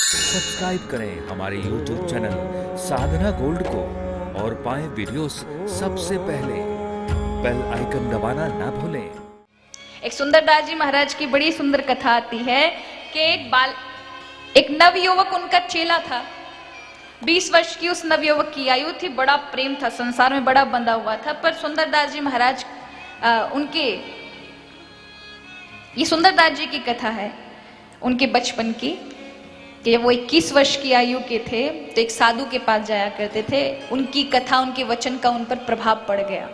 Subscribe करें हमारे YouTube channel साधना gold को और पाएं वीडियोस सबसे पहले। बेल आइकन दबाना ना भूलें। एक सुंदरदास जी महाराज की बड़ी सुंदर कथा आती है कि एक नवयुवक उनका चेला था। 20 वर्ष की उस नवयुवक की आयु थी। बड़ा प्रेम था, संसार में बड़ा बंधा हुआ था। पर सुंदरदास जी महाराज ये सुंदरदास जी की कथा है उनके बचपन की, कि वो 21 वर्ष की आयु के थे तो एक साधु के पास जाया करते थे। उनकी कथा, उनके वचन का उन पर प्रभाव पड़ गया।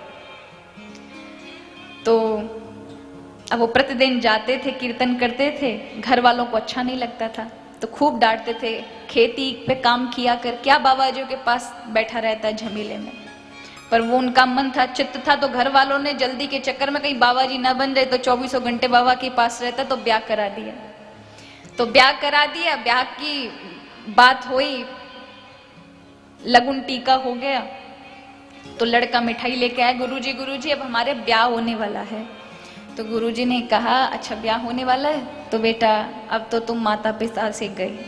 तो अब वो प्रतिदिन जाते थे, कीर्तन करते थे। घर वालों को अच्छा नहीं लगता था तो खूब डांटते थे। खेती पे काम किया कर, क्या बाबा जी के पास बैठा रहता है झमेले में। पर वो उनका मन था, चित्त था। तो घर वालों ने जल्दी के चक्कर में कहीं बाबा जी ना बन जाए तो 24 घंटे बाबा के पास रहता, तो ब्याह करा दिया। तो ब्याह करा दिया, ब्याह की बात हुई, लगुन टीका हो गया। तो लड़का मिठाई लेके आया, गुरुजी अब हमारे ब्याह होने वाला है। तो गुरुजी ने कहा, अच्छा ब्याह होने वाला है तो बेटा अब तो तुम माता पिता से गए।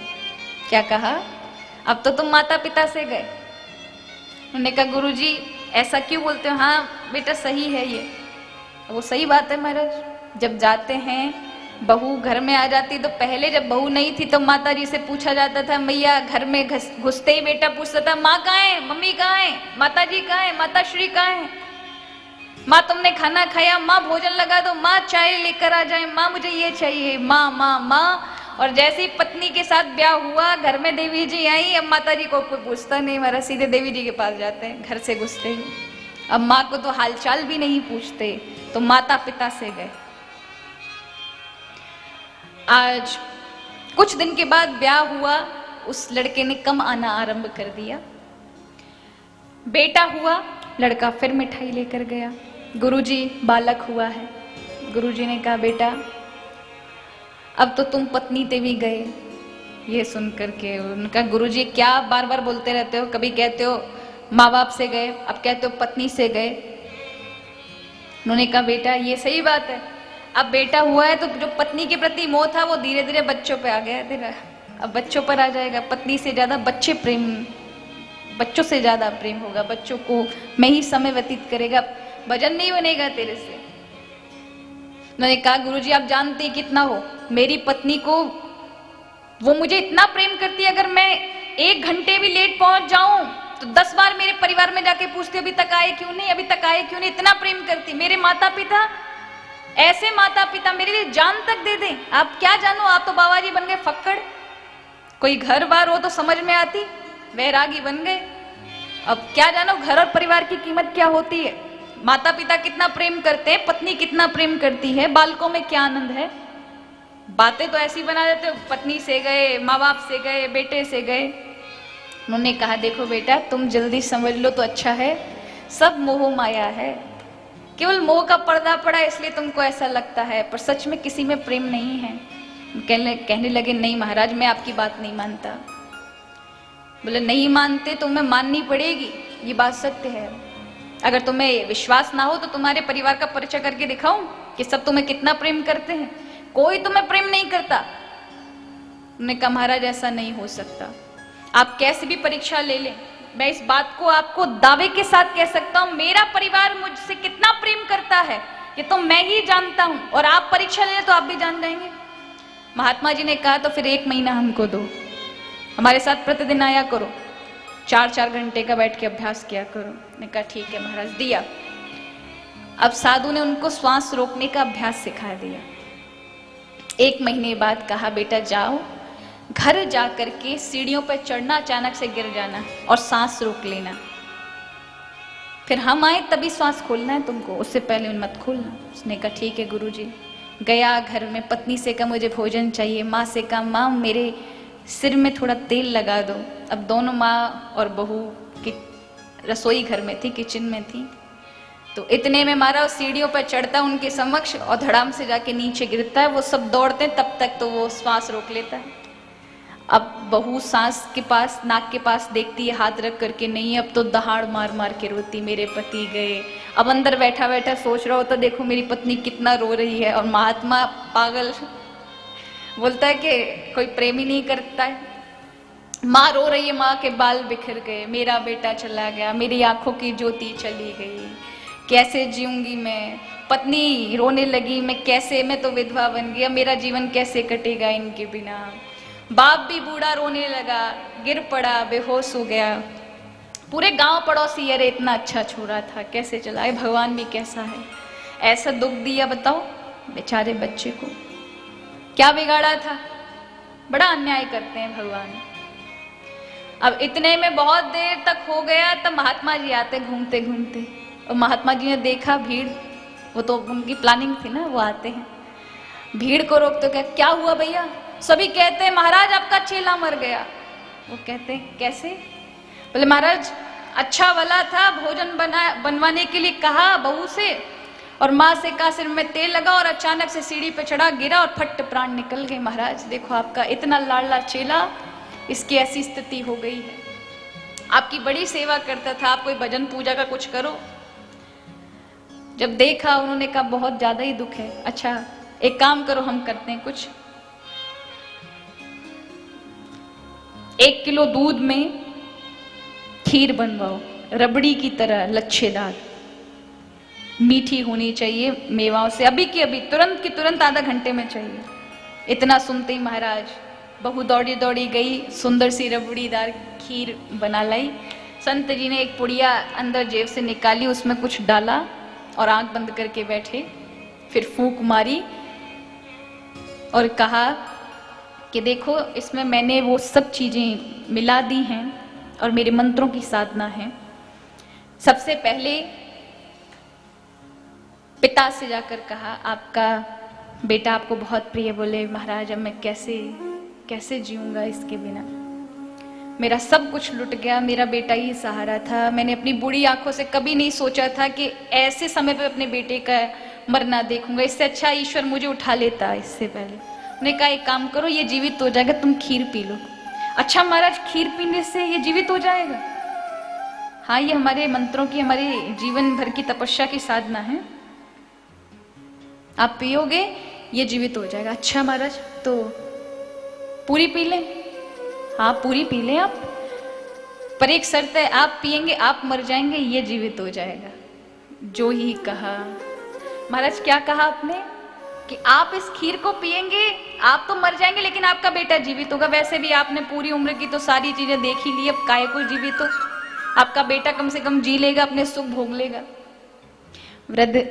क्या कहा? अब तो तुम माता पिता से गए। उन्होंने कहा गुरुजी ऐसा क्यों बोलते हो? हाँ बेटा सही है ये। वो सही बात है महाराज। जब जाते हैं, बहू घर में आ जाती, तो पहले जब बहू नहीं थी तो माता जी से पूछा जाता था, मैया घर में घुसते ही बेटा पूछता था, माँ कहाँ है, मम्मी कहाँ है, माता जी कहाँ है, माता श्री कहाँ है, माँ तुमने खाना खाया, माँ भोजन लगा दो, माँ चाय लेकर आ जाए, माँ मुझे ये चाहिए, माँ माँ माँ। और जैसे ही पत्नी के साथ ब्याह हुआ, घर में देवी जी आई। अब माता जी को कोई पूछता नहीं, हमारा सीधे देवी जी के पास जाते हैं घर से घुसते ही। अब माँ को तो हालचाल भी नहीं पूछते, तो माता पिता से गए। आज कुछ दिन के बाद ब्याह हुआ, उस लड़के ने कम आना आरंभ कर दिया। बेटा हुआ, लड़का फिर मिठाई लेकर गया। गुरुजी बालक हुआ है। गुरुजी ने कहा बेटा अब तो तुम पत्नी देवी गए। ये सुन करके उनका, गुरुजी क्या बार बार बोलते रहते हो, कभी कहते हो माँ बाप से गए, अब कहते हो पत्नी से गए। उन्होंने कहा बेटा ये सही बात है, अब बेटा हुआ है तो जो पत्नी के प्रति मोह था वो धीरे धीरे बच्चों पे आ गया है तेरा, अब बच्चों पर आ जाएगा। पत्नी से ज्यादा बच्चों से ज्यादा प्रेम होगा, बच्चों को मैं ही समय व्यतीत करेगा, भजन नहीं बनेगा तेरे से। उन्होंने कहा गुरुजी आप जानते हैं कितना हो, मेरी पत्नी को वो मुझे इतना प्रेम करती है, अगर मैं 1 घंटे भी लेट पहुंच जाऊं तो 10 बार मेरे परिवार में जाके पूछती अभी तक आए क्यों नहीं, अभी तक आए क्यों नहीं, इतना प्रेम करती। मेरे माता पिता, ऐसे माता पिता मेरे लिए जान तक दे दें। आप क्या जानो, आप तो बाबा जी बन गए फक्कड़। कोई घर बार हो तो समझ में आती, वैरागी बन गए। अब क्या जानो घर और परिवार की कीमत क्या होती है, माता पिता कितना प्रेम करते हैं, पत्नी कितना प्रेम करती है, बालकों में क्या आनंद है। बातें तो ऐसी बना देते हो, पत्नी से गए, माँ बाप से गए, बेटे से गए। उन्होंने कहा देखो बेटा तुम जल्दी समझ लो तो अच्छा है, सब मोह माया है, केवल मोह का पर्दा पड़ा इसलिए तुमको ऐसा लगता है, पर सच में किसी में प्रेम नहीं है। कहने लगे नहीं महाराज मैं आपकी बात नहीं मानता। बोले नहीं मानते तो मैं माननी पड़ेगी, ये बात सत्य है। अगर तुम्हें विश्वास ना हो तो तुम्हारे परिवार का परिचय करके दिखाऊं कि सब तुम्हें कितना प्रेम करते हैं। कोई तुम्हें प्रेम नहीं करता। उन्होंने कहा महाराज ऐसा नहीं हो सकता, आप कैसे भी परीक्षा ले लें, मैं इस बात को आपको दावे के साथ कह सकता हूं, मेरा परिवार मुझसे कितना प्रेम करता है ये तो मैं ही जानता हूं, और आप परीक्षा ले तो आप भी जान जाएंगे। महात्मा जी ने कहा तो फिर 1 महीना हमको दो, हमारे साथ प्रतिदिन आया करो, 4-4 घंटे का बैठ के अभ्यास किया करो। ने कहा ठीक है महाराज, दिया। अब साधु ने उनको श्वास रोकने का अभ्यास सिखा दिया। 1 महीने बाद कहा बेटा जाओ, घर जा करके सीढ़ियों पर चढ़ना, अचानक से गिर जाना और सांस रोक लेना, फिर हम आए तभी श्वास खोलना है तुमको, उससे पहले मत खोलना। उसने कहा ठीक है गुरुजी। गया घर में, पत्नी से कहा मुझे भोजन चाहिए, माँ से कहा माँ मेरे सिर में थोड़ा तेल लगा दो। अब दोनों माँ और बहू की रसोई घर में थी, किचन में थी। तो इतने में मारा सीढ़ियों पर चढ़ता उनके समक्ष और धड़ाम से जाके नीचे गिरता है। वो सब दौड़ते हैं, तब तक तो वो श्वास रोक लेता है। अब बहू सांस के पास, नाक के पास देखती है हाथ रख करके, नहीं अब तो दहाड़ मार मार के रोती, मेरे पति गए। अब अंदर बैठा बैठा सोच रहा होता देखो मेरी पत्नी कितना रो रही है, और महात्मा पागल बोलता है कि कोई प्रेम ही नहीं करता है, माँ रो रही है, माँ के बाल बिखर गए, मेरा बेटा चला गया, मेरी आंखों की ज्योति चली गई, कैसे जीऊंगी मैं। पत्नी रोने लगी, मैं तो विधवा बन गया, मेरा जीवन कैसे कटेगा इनके बिना। बाप भी बूढ़ा रोने लगा, गिर पड़ा, बेहोश हो गया। पूरे गांव पड़ोसी, अरे इतना अच्छा छोरा था, कैसे चला है, भगवान भी कैसा है, ऐसा दुख दिया। बताओ बेचारे बच्चे को, क्या बिगाड़ा था। बड़ा अन्याय करते हैं भगवान। अब इतने में बहुत देर तक हो गया, तब महात्मा जी आते घूमते घूमते, और महात्मा जी ने देखा भीड़, वो तो उनकी प्लानिंग थी ना, वो आते हैं भीड़ को रोक, तो क्या हुआ भैया। सभी कहते हैं महाराज आपका चेला मर गया। वो कहते हैं कैसे। बोले महाराज अच्छा वाला था, भोजन बनवाने के लिए कहा बहू से, और माँ से कहा सिर में तेल लगा, और अचानक से सीढ़ी पे चढ़ा, गिरा और फट प्राण निकल गए। महाराज देखो आपका इतना लाडला चेला, इसकी ऐसी स्थिति हो गई है। आपकी बड़ी सेवा करता था, आप कोई भजन पूजा का कुछ करो। जब देखा उन्होंने कहा बहुत ज्यादा ही दुख है। अच्छा एक काम करो, हम करते हैं कुछ, 1 किलो दूध में खीर बनवाओ, रबड़ी की तरह लच्छेदार, मीठी होनी चाहिए मेवाओं से, अभी की अभी, तुरंत की तुरंत, आधा घंटे में चाहिए। इतना सुनते ही महाराज बहू दौड़ी दौड़ी गई, सुंदर सी रबड़ीदार खीर बना लाई। संत जी ने एक पुड़िया अंदर जेब से निकाली, उसमें कुछ डाला और आंख बंद करके बैठे, फिर फूंक मारी और कहा कि देखो इसमें मैंने वो सब चीजें मिला दी हैं और मेरे मंत्रों की साधना है। सबसे पहले पिता से जाकर कहा, आपका बेटा आपको बहुत प्रिय। बोले महाराज अब मैं कैसे जीऊंगा इसके बिना, मेरा सब कुछ लुट गया, मेरा बेटा ही सहारा था। मैंने अपनी बुरी आंखों से कभी नहीं सोचा था कि ऐसे समय पे अपने बेटे का मरना देखूंगा, इससे अच्छा ईश्वर मुझे उठा लेता इससे पहले। उन्होंने कहा एक काम करो, ये जीवित हो जाएगा, तुम खीर पी लो। अच्छा महाराज खीर पीने से ये जीवित हो जाएगा। हाँ ये हमारे मंत्रों की, हमारे जीवन भर की तपस्या की साधना है, आप पियोगे ये जीवित हो जाएगा। अच्छा महाराज तो पूरी पी लें। हाँ पूरी पी लें आप, पर एक शर्त है, आप पिएंगे आप मर जाएंगे, ये जीवित हो जाएगा। जो ही कहा। महाराज क्या कहा आपने कि आप इस खीर को पिएंगे आप तो मर जाएंगे, लेकिन आपका बेटा जीवित होगा। वैसे भी आपने पूरी उम्र की तो सारी चीजें देख ही ली, अब काहे को जीवित हो, आपका बेटा कम से कम जी लेगा, अपने सुख भोग लेगा। वृद्ध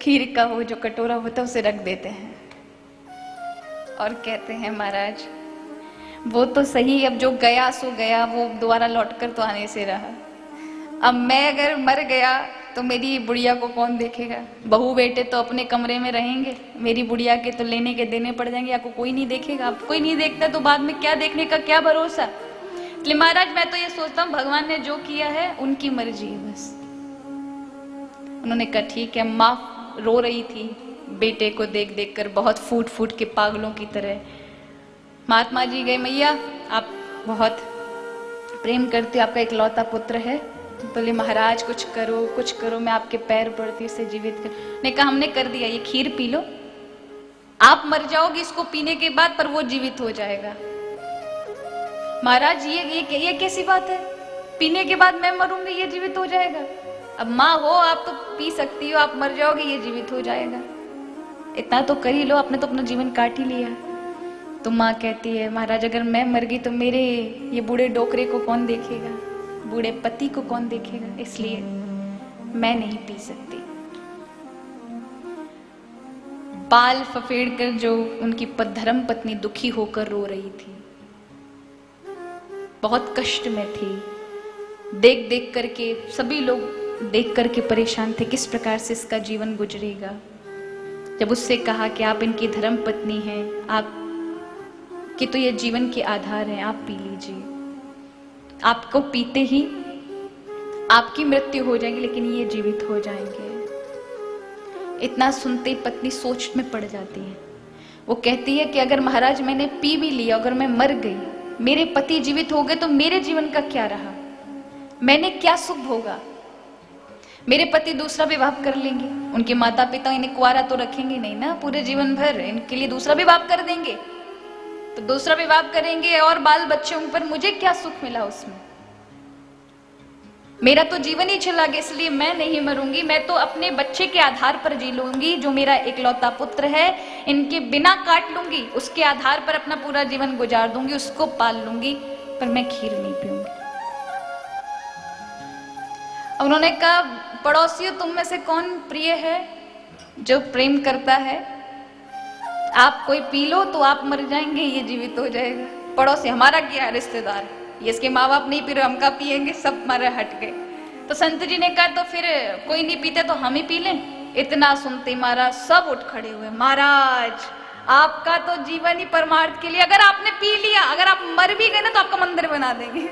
खीर का वो जो कटोरा होता है उसे रख देते हैं और कहते हैं महाराज वो तो सही, अब जो गया सो गया, वो दोबारा लौटकर तो आने से रहा। अब मैं अगर मर गया तो मेरी बुढ़िया को कौन देखेगा। बहू बेटे तो अपने कमरे में रहेंगे, मेरी बुढ़िया के तो लेने के देने पड़ जाएंगे, आपको कोई नहीं देखेगा। अब कोई नहीं देखता तो बाद में क्या देखने का क्या भरोसा। इसलिए महाराज मैं तो ये सोचता हूँ भगवान ने जो किया है उनकी मर्जी है बस। उन्होंने कहा ठीक है। माँ रो रही थी बेटे को देख देख कर, बहुत फूट फूट के पागलों की तरह। महात्मा जी गए, मैया आप बहुत प्रेम करते हो, आपका इकलौता पुत्र है। बोले महाराज कुछ करो, मैं आपके पैर पड़ती हूँ, इसे जीवित कर। ने कहा हमने कर दिया, ये खीर पी लो, आप मर जाओगे इसको पीने के बाद, पर वो जीवित हो जाएगा। महाराज ये कैसी बात है, पीने के बाद मैं मरूंगी ये जीवित हो जाएगा। अब माँ हो आप तो पी सकती हो, आप मर जाओगे ये जीवित हो जाएगा, इतना तो कर ही लो, आपने तो अपना जीवन काट ही लिया। तो माँ कहती है महाराज अगर मैं मर गई तो मेरे ये बूढ़े डोकरे को कौन देखेगा, बूढ़े पति को कौन देखेगा, इसलिए मैं नहीं पी सकती। बाल फफेड़ कर जो उनकी धर्म पत्नी दुखी होकर रो रही थी, बहुत कष्ट में थी, देख देख करके सभी लोग देख करके परेशान थे किस प्रकार से इसका जीवन गुजरेगा। जब उससे कहा कि आप इनकी धर्म पत्नी हैं, आप कि तो ये जीवन के आधार हैं, आप पी लीजिए, आपको पीते ही आपकी मृत्यु हो जाएगी लेकिन ये जीवित हो जाएंगे। इतना सुनते ही पत्नी सोच में पड़ जाती है। वो कहती है कि अगर महाराज मैंने पी भी लिया, अगर मैं मर गई, मेरे पति जीवित हो गए तो मेरे जीवन का क्या रहा, मैंने क्या सुख भोगा। मेरे पति दूसरा विवाह कर लेंगे, उनके माता पिता इन्हें कुंवारा तो रखेंगे नहीं ना पूरे जीवन भर, इनके लिए दूसरा विवाह कर देंगे, तो दूसरा विवाह करेंगे और बाल बच्चे होंगे, पर मुझे क्या सुख मिला उसमें? मेरा तो जीवन ही चला गया, इसलिए मैं नहीं मरूंगी। मैं तो अपने बच्चे के आधार पर जी लूंगी, जो मेरा इकलौता पुत्र है, इनके बिना काट लूंगी, उसके आधार पर अपना पूरा जीवन गुजार दूंगी, उसको पाल लूंगी, पर मैं खीर नहीं पीऊंगी। उन्होंने कहा, पड़ोसियों तुम में से कौन प्रिय है जो प्रेम करता है? आप कोई पी लो तो आप मर जाएंगे, ये जीवित हो जाएगा। पड़ोसी हमारा क्या रिश्तेदार है, ये इसके माँ बाप नहीं पी रहे, हम का पियेंगे, सब हमारे हट गए। तो संत जी ने कहा, तो फिर कोई नहीं पीते तो हम ही पी लें। इतना सुनते महाराज सब उठ खड़े हुए। महाराज आपका तो जीवन ही परमार्थ के लिए, अगर आपने पी लिया, अगर आप मर भी गए ना तो आपका मंदिर बना देंगे,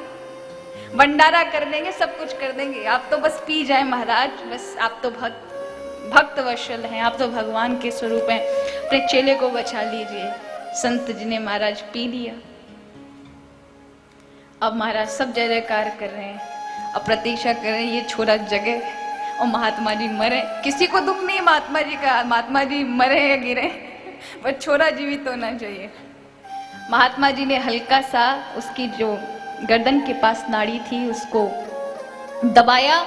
भंडारा कर देंगे, सब कुछ कर देंगे। आप तो बस पी जाए महाराज, बस आप तो भक्त वत्सल हैं, आप तो भगवान के स्वरूप हैं, अपने चेले को बचा लीजिए। संत जी ने महाराज पी लिया। अब महाराज सब जय जयकार कर रहे हैं, अब प्रतीक्षा कर रहे हैं ये छोरा जगे और महात्मा जी मरे। किसी को दुख नहीं महात्मा जी का, महात्मा जी मरे या गिरे, पर छोरा जीवित होना चाहिए। महात्मा जी ने हल्का सा उसकी जो गर्दन के पास नाड़ी थी उसको दबाया,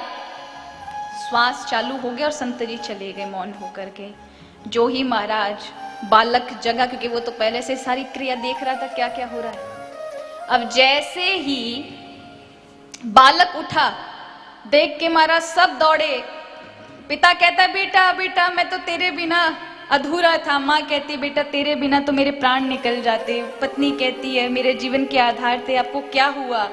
श्वास चालू हो गया और संत जी चले गए मौन होकर के। जो ही महाराज बालक जगा, क्योंकि वो तो पहले से सारी क्रिया देख रहा था क्या क्या हो रहा है। अब जैसे ही बालक उठा, देख के महाराज सब दौड़े। पिता कहता है, बेटा बेटा मैं तो तेरे बिना अधूरा था। माँ कहती है, बेटा तेरे बिना तो मेरे प्राण निकल जाते। पत्नी कहती है, मेरे जीवन के आधार थे, आपको क्या हुआ?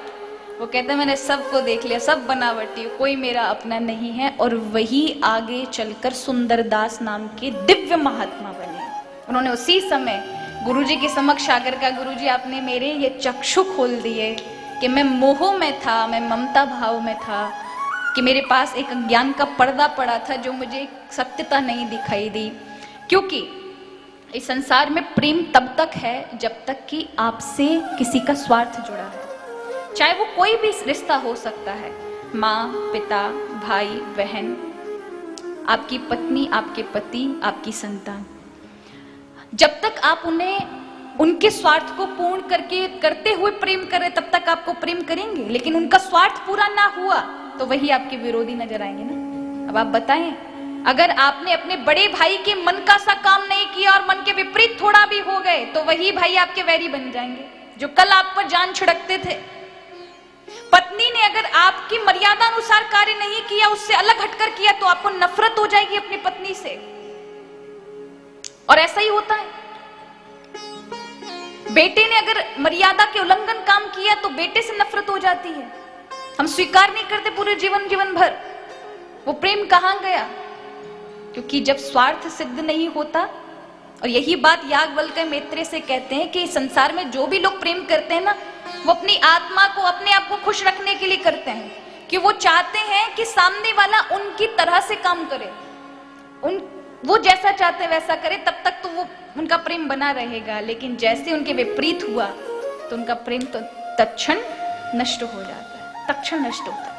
वो कहता है, मैंने सबको देख लिया, सब बनावटी, कोई मेरा अपना नहीं है। और वही आगे चलकर सुंदरदास नाम के दिव्य महात्मा बने। उन्होंने उसी समय गुरुजी के समक्ष आकर कहा, गुरुजी आपने मेरे ये चक्षु खोल दिए कि मैं मोह में था, मैं ममता भाव में था, कि मेरे पास एक ज्ञान का पर्दा पड़ा था जो मुझे सत्यता नहीं दिखाई दी। क्योंकि इस संसार में प्रेम तब तक है जब तक कि आपसे किसी का स्वार्थ जुड़ा है, चाहे वो कोई भी रिश्ता हो सकता है, माँ पिता भाई बहन, आपकी पत्नी आपके पति आपकी संतान। जब तक आप उन्हें उनके स्वार्थ को पूर्ण करते हुए प्रेम करें तब तक आपको प्रेम करेंगे, लेकिन उनका स्वार्थ पूरा ना हुआ तो वही आपके विरोधी नजर आएंगे ना। अब आप बताएं, अगर आपने अपने बड़े भाई के मन का सा काम नहीं किया और मन के विपरीत थोड़ा भी हो गए तो वही भाई आपके वैरी बन जाएंगे जो कल आप पर जान छिड़कते थे। पत्नी ने अगर आपकी मर्यादा अनुसार कार्य नहीं किया, उससे अलग हटकर किया, तो आपको नफरत हो जाएगी अपनी पत्नी से। और ऐसा ही होता है, बेटे ने अगर मर्यादा के उल्लंघन काम किया तो बेटे से नफरत हो जाती है। हम स्वीकार नहीं करते पूरे जीवन भर। वो प्रेम कहां गया? क्योंकि जब स्वार्थ सिद्ध नहीं होता, और यही बात याज्ञवल्क्य मैत्रेय से कहते हैं कि संसार में जो भी लोग प्रेम करते हैं ना, वो अपनी आत्मा को, अपने आप को खुश रखने के लिए करते हैं, कि वो चाहते हैं कि सामने वाला उनकी तरह से काम करे, वो जैसा चाहते हैं वैसा करे, तब तक तो वो उनका प्रेम बना रहेगा। लेकिन जैसे उनके विपरीत हुआ तो उनका प्रेम तो तत्क्षण नष्ट हो जाता है, तत्क्षण नष्ट होता है।